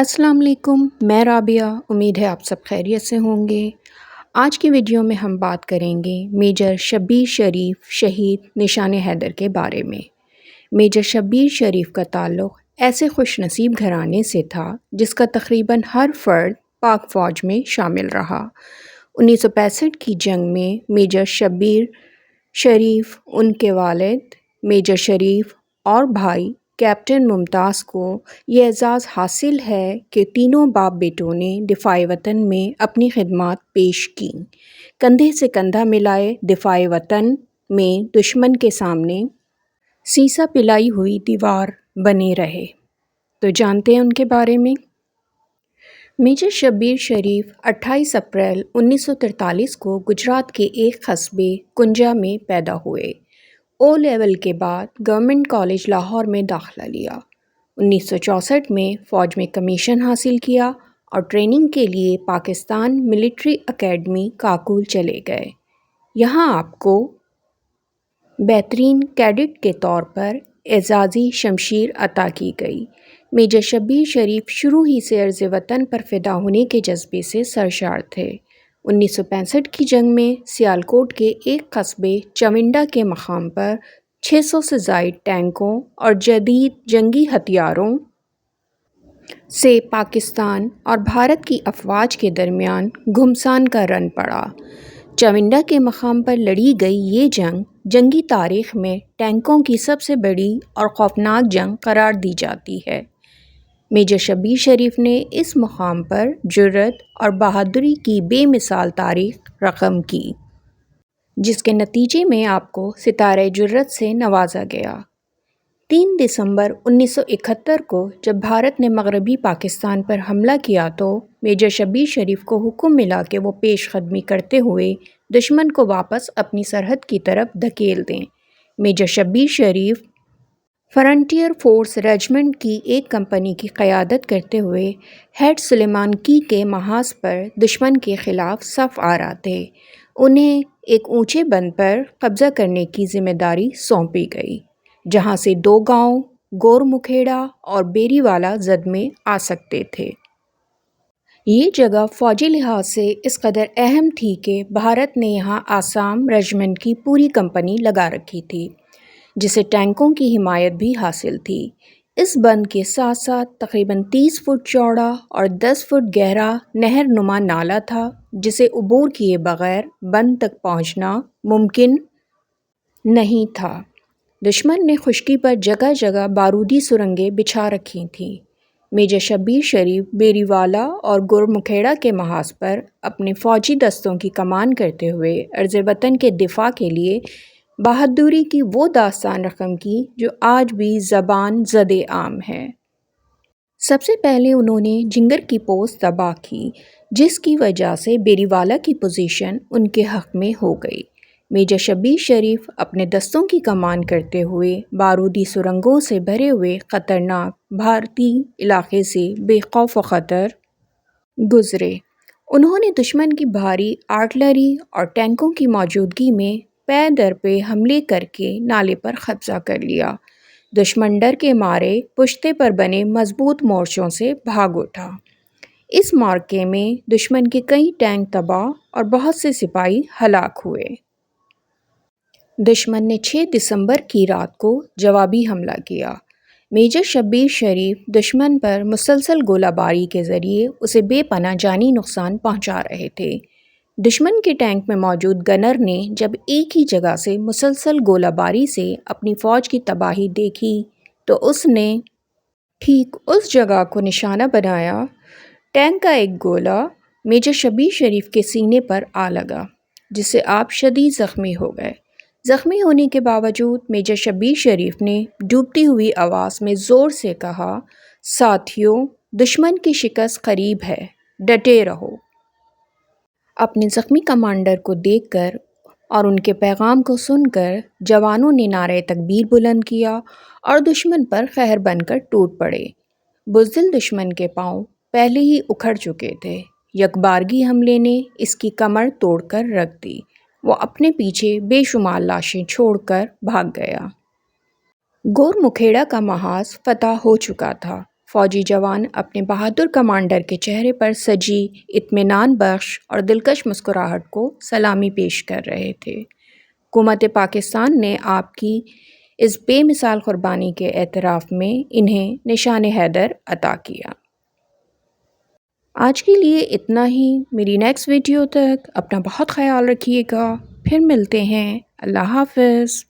السلام علیکم، میں رابعہ۔ امید ہے آپ سب خیریت سے ہوں گے۔ آج کی ویڈیو میں ہم بات کریں گے میجر شبیر شریف شہید نشان حیدر کے بارے میں۔ میجر شبیر شریف کا تعلق ایسے خوش نصیب گھرانے سے تھا جس کا تقریباً ہر فرد پاک فوج میں شامل رہا۔ 1965 کی جنگ میں میجر شبیر شریف، ان کے والد میجر شریف اور بھائی کیپٹن ممتاز کو یہ اعزاز حاصل ہے کہ تینوں باپ بیٹوں نے دفاع وطن میں اپنی خدمات پیش کیں، کندھے سے کندھا ملائے دفاع وطن میں دشمن کے سامنے سیسا پلائی ہوئی دیوار بنے رہے۔ تو جانتے ہیں ان کے بارے میں۔ میجر شبیر شریف 28 اپریل 1943 کو گجرات کے ایک قصبے کنجا میں پیدا ہوئے۔ او لیول کے بعد گورنمنٹ کالج لاہور میں داخلہ لیا۔ 1964 میں فوج میں کمیشن حاصل کیا اور ٹریننگ کے لیے پاکستان ملٹری اکیڈمی کاکول چلے گئے۔ یہاں آپ کو بہترین کیڈٹ کے طور پر اعزازی شمشیر عطا کی گئی۔ میجر شبیر شریف شروع ہی سے عرض وطن پر فدا ہونے کے جذبے سے سرشار تھے۔ 1965 کی جنگ میں سیالکوٹ کے ایک قصبے چونڈا کے مقام پر 600 سے زائد ٹینکوں اور جدید جنگی ہتھیاروں سے پاکستان اور بھارت کی افواج کے درمیان گھمسان کا رن پڑا۔ چونڈا کے مقام پر لڑی گئی یہ جنگ جنگی تاریخ میں ٹینکوں کی سب سے بڑی اور خوفناک جنگ قرار دی جاتی ہے۔ میجر شبیر شریف نے اس مقام پر جرأت اور بہادری کی بے مثال تاریخ رقم کی، جس کے نتیجے میں آپ کو ستارہ جرأت سے نوازا گیا۔ 3 دسمبر 1971 کو جب بھارت نے مغربی پاکستان پر حملہ کیا تو میجر شبیر شریف کو حکم ملا کہ وہ پیش قدمی کرتے ہوئے دشمن کو واپس اپنی سرحد کی طرف دھکیل دیں۔ میجر شبیر شریف فرنٹیئر فورس ریجمنٹ کی ایک کمپنی کی قیادت کرتے ہوئے ہیڈ سلیمان کی کے محاذ پر دشمن کے خلاف صف آرا تھے۔ انہیں ایک اونچے بند پر قبضہ کرنے کی ذمہ داری سونپی گئی، جہاں سے 2 گاؤں گور مکھیڑا اور بیری والا زد میں آ سکتے تھے۔ یہ جگہ فوجی لحاظ سے اس قدر اہم تھی کہ بھارت نے یہاں آسام ریجمنٹ کی پوری کمپنی لگا رکھی تھی، جسے ٹینکوں کی حمایت بھی حاصل تھی۔ اس بند کے ساتھ ساتھ تقریباً 30 فٹ چوڑا اور 10 فٹ گہرا نہر نما نالہ تھا، جسے عبور کیے بغیر بند تک پہنچنا ممکن نہیں تھا۔ دشمن نے خشکی پر جگہ جگہ بارودی سرنگیں بچھا رکھی تھیں۔ میجر شبیر شریف بیری والا اور گور مکھیڑا کے محاذ پر اپنے فوجی دستوں کی کمان کرتے ہوئے عرض وطن کے دفاع کے لیے بہادری کی وہ داستان رقم کی جو آج بھی زبان زد عام ہے۔ سب سے پہلے انہوں نے جنگر کی پوسٹ تباہ کی، جس کی وجہ سے بیری والا کی پوزیشن ان کے حق میں ہو گئی۔ میجر شبیر شریف اپنے دستوں کی کمان کرتے ہوئے بارودی سرنگوں سے بھرے ہوئے خطرناک بھارتی علاقے سے بے خوف و خطر گزرے۔ انہوں نے دشمن کی بھاری آرٹلری اور ٹینکوں کی موجودگی میں پے در پے حملے کر کے نالے پر قبضہ کر لیا۔ دشمن ڈر کے مارے پشتے پر بنے مضبوط مورچوں سے بھاگ اٹھا۔ اس معرکے میں دشمن کے کئی ٹینک تباہ اور بہت سے سپاہی ہلاک ہوئے۔ دشمن نے 6 دسمبر کی رات کو جوابی حملہ کیا۔ میجر شبیر شریف دشمن پر مسلسل گولہ باری کے ذریعے اسے بے پناہ جانی نقصان پہنچا رہے تھے۔ دشمن کے ٹینک میں موجود گنر نے جب ایک ہی جگہ سے مسلسل گولہ باری سے اپنی فوج کی تباہی دیکھی تو اس نے ٹھیک اس جگہ کو نشانہ بنایا۔ ٹینک کا ایک گولہ میجر شبیر شریف کے سینے پر آ لگا، جس سے آپ شدید زخمی ہو گئے۔ زخمی ہونے کے باوجود میجر شبیر شریف نے ڈوبتی ہوئی آواز میں زور سے کہا، ساتھیو، دشمن کی شکست قریب ہے، ڈٹے رہو۔ اپنے زخمی کمانڈر کو دیکھ کر اور ان کے پیغام کو سن کر جوانوں نے نعرہ تکبیر بلند کیا اور دشمن پر قہر بن کر ٹوٹ پڑے۔ بزدل دشمن کے پاؤں پہلے ہی اکھڑ چکے تھے۔ یکبارگی حملے نے اس کی کمر توڑ کر رکھ دی۔ وہ اپنے پیچھے بے شمار لاشیں چھوڑ کر بھاگ گیا۔ گور مکھیڑا کا محاذ فتح ہو چکا تھا۔ فوجی جوان اپنے بہادر کمانڈر کے چہرے پر سجی اطمینان بخش اور دلکش مسکراہٹ کو سلامی پیش کر رہے تھے۔ حکومت پاکستان نے آپ کی اس بے مثال قربانی کے اعتراف میں انہیں نشان حیدر عطا کیا۔ آج کے لیے اتنا ہی۔ میری نیکسٹ ویڈیو تک اپنا بہت خیال رکھیے گا۔ پھر ملتے ہیں۔ اللہ حافظ۔